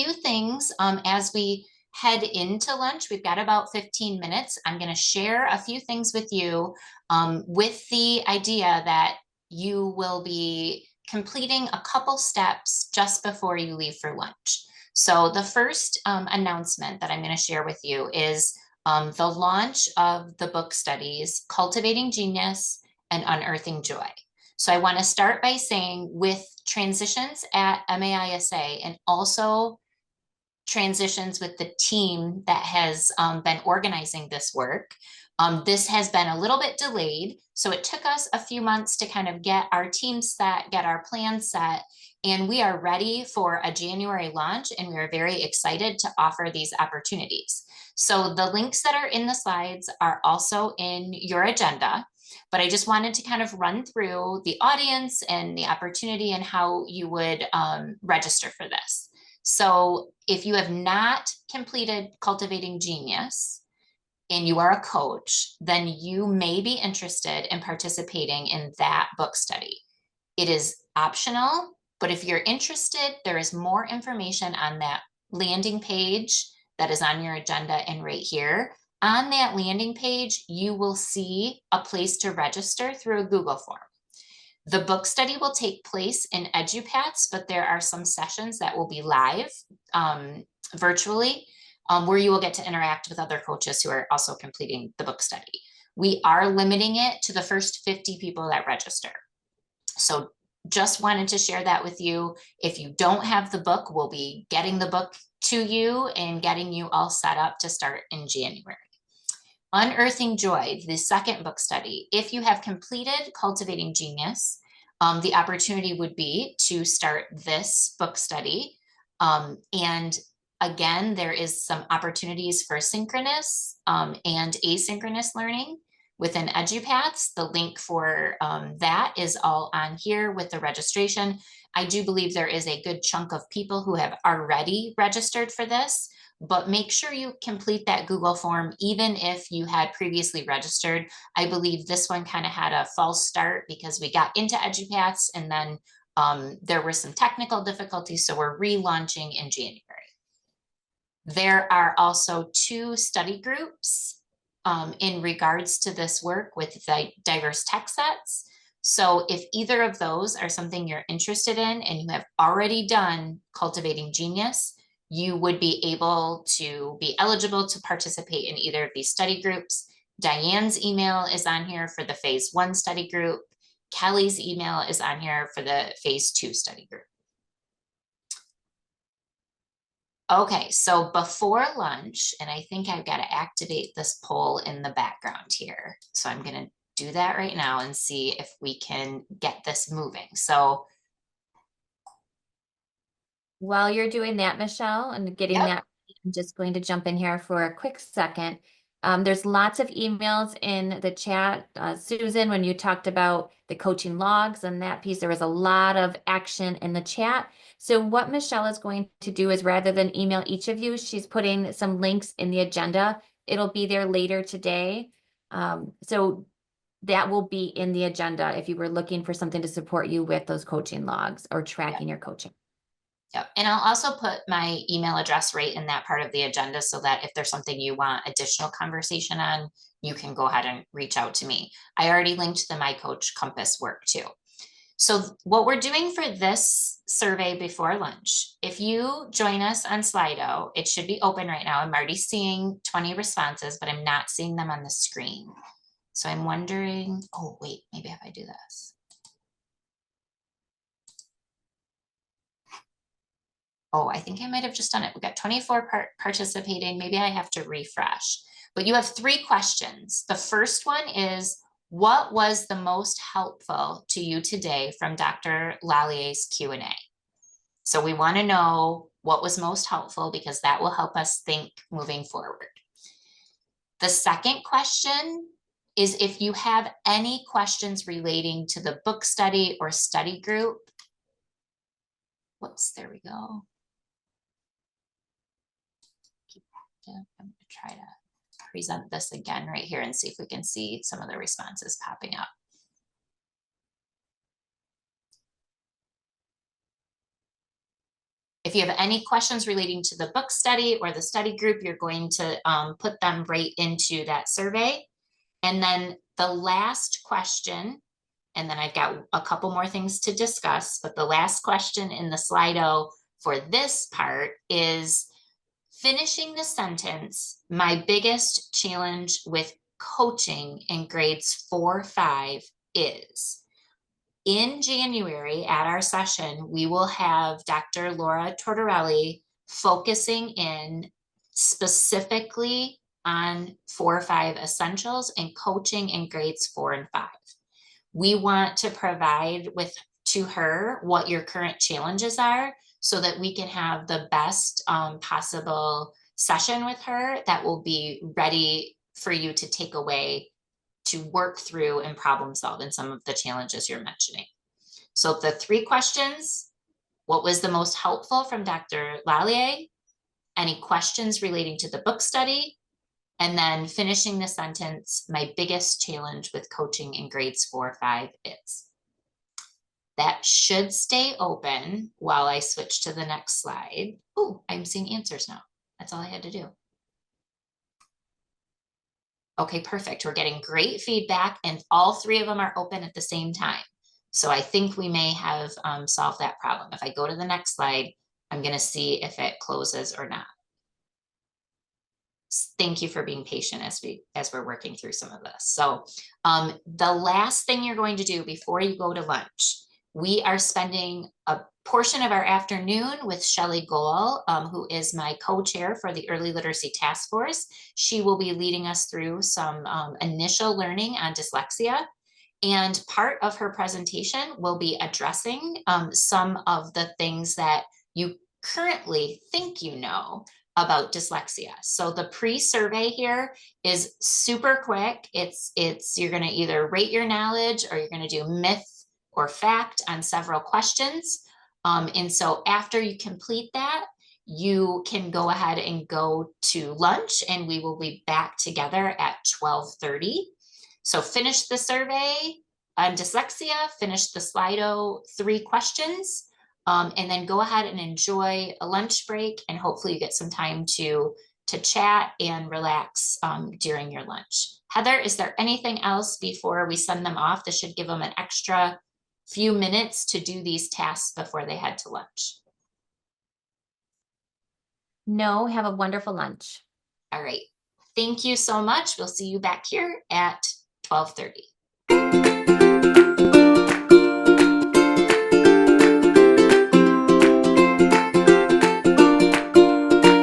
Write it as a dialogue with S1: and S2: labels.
S1: few things as we head into lunch. We've got about 15 minutes. I'm going to share a few things with you with the idea that you will be completing a couple steps just before you leave for lunch. So the first announcement that I'm going to share with you is the launch of the book studies, Cultivating Genius and Unearthing Joy. So I want to start by saying with transitions at MAISA and also transitions with the team that has been organizing this work, this has been a little bit delayed. So it took us a few months to kind of get our team set, get our plan set, and we are ready for a January launch, and we are very excited to offer these opportunities. So the links that are in the slides are also in your agenda, but I just wanted to kind of run through the audience and the opportunity and how you would register for this. So if you have not completed Cultivating Genius and you are a coach, then you may be interested in participating in that book study. It is optional, but if you're interested, there is more information on that landing page that is on your agenda and right here. On that landing page, you will see a place to register through a Google form. The book study will take place in EduPaths, but there are some sessions that will be live virtually where you will get to interact with other coaches who are also completing the book study. We are limiting it to the first 50 people that register. So just wanted to share that with you. If you don't have the book, we'll be getting the book to you and getting you all set up to start in January. Unearthing Joy, the second book study. If you have completed Cultivating Genius, the opportunity would be to start this book study. And again, there is some opportunities for synchronous and asynchronous learning within EduPaths. The link for that is all on here with the registration. I do believe there is a good chunk of people who have already registered for this, but make sure you complete that Google form, even if you had previously registered. I believe this one kind of had a false start because we got into EduPaths and then there were some technical difficulties, so we're relaunching in January. There are also 2 study groups in regards to this work with the diverse tech sets. So if either of those are something you're interested in and you have already done Cultivating Genius, you would be able to be eligible to participate in either of these study groups. Diane's email is on here for the phase 1 study group. Kelly's email is on here for the phase 2 study group. Okay, so before lunch, and I think I've got to activate this poll in the background here. So I'm going to do that right now and see if we can get this moving. So
S2: while you're doing that, Michelle, and getting that, I'm just going to jump in here for a quick second. There's lots of emails in the chat. Susan, when you talked about the coaching logs and that piece, there was a lot of action in the chat. So what Michelle is going to do is rather than email each of you, she's putting some links in the agenda. It'll be there later today. So that will be in the agenda if you were looking for something to support you with those coaching logs or tracking your coaching.
S1: Yep. And I'll also put my email address right in that part of the agenda so that if there's something you want additional conversation on, you can go ahead and reach out to me. I already linked the My Coach Compass work too. So what we're doing for this survey before lunch, if you join us on Slido, it should be open right now. I'm already seeing 20 responses, but I'm not seeing them on the screen. So I'm wondering, oh wait, maybe if I do this. Oh, I think I might have just done it. We got 24 participating. Maybe I have to refresh. But you have 3 questions. The first one is, what was the most helpful to you today from Dr. Lallier's Q&A? So we want to know what was most helpful because that will help us think moving forward. The second question is if you have any questions relating to the book study or study group. Whoops, there we go. I'm going to try to present this again right here and see if we can see some of the responses popping up. If you have any questions relating to the book study or the study group, you're going to put them right into that survey. And then the last question, and then I've got a couple more things to discuss, but the last question in the Slido for this part is finishing the sentence. My biggest challenge with coaching in grades 4-5 is. In January at our session, we will have Dr. Laura Tortorelli focusing in specifically on 4-5 essentials and coaching in grades 4 and 5. We want to provide to her what your current challenges are so that we can have the best possible session with her that will be ready for you to take away to work through and problem solve in some of the challenges you're mentioning. So the 3 questions: what was the most helpful from Dr. Lallier? Any questions relating to the book study? And then finishing the sentence, my biggest challenge with coaching in grades 4-5 is. That should stay open while I switch to the next slide. Oh, I'm seeing answers now. That's all I had to do. Okay, perfect. We're getting great feedback and all 3 of them are open at the same time. So I think we may have solved that problem. If I go to the next slide, I'm going to see if it closes or not. Thank you for being patient as we're working through some of this. So the last thing you're going to do before you go to lunch, we are spending a portion of our afternoon with Shelley Goal, who is my co-chair for the Early Literacy Task Force. She will be leading us through some initial learning on dyslexia. And part of her presentation will be addressing some of the things that you currently think you know about dyslexia. So the pre-survey here is super quick. You're going to either rate your knowledge or you're going to do myth or fact on several questions. And so after you complete that, you can go ahead and go to lunch and we will be back together at 12:30. So finish the survey on dyslexia, finish the Slido 3 questions, and then go ahead and enjoy a lunch break and hopefully you get some time to chat and relax during your lunch. Heather, is there anything else before we send them off? This should give them an extra few minutes to do these tasks before they head to lunch.
S2: No, have a wonderful lunch.
S1: All right. Thank you so much. We'll see you back here at 12:30.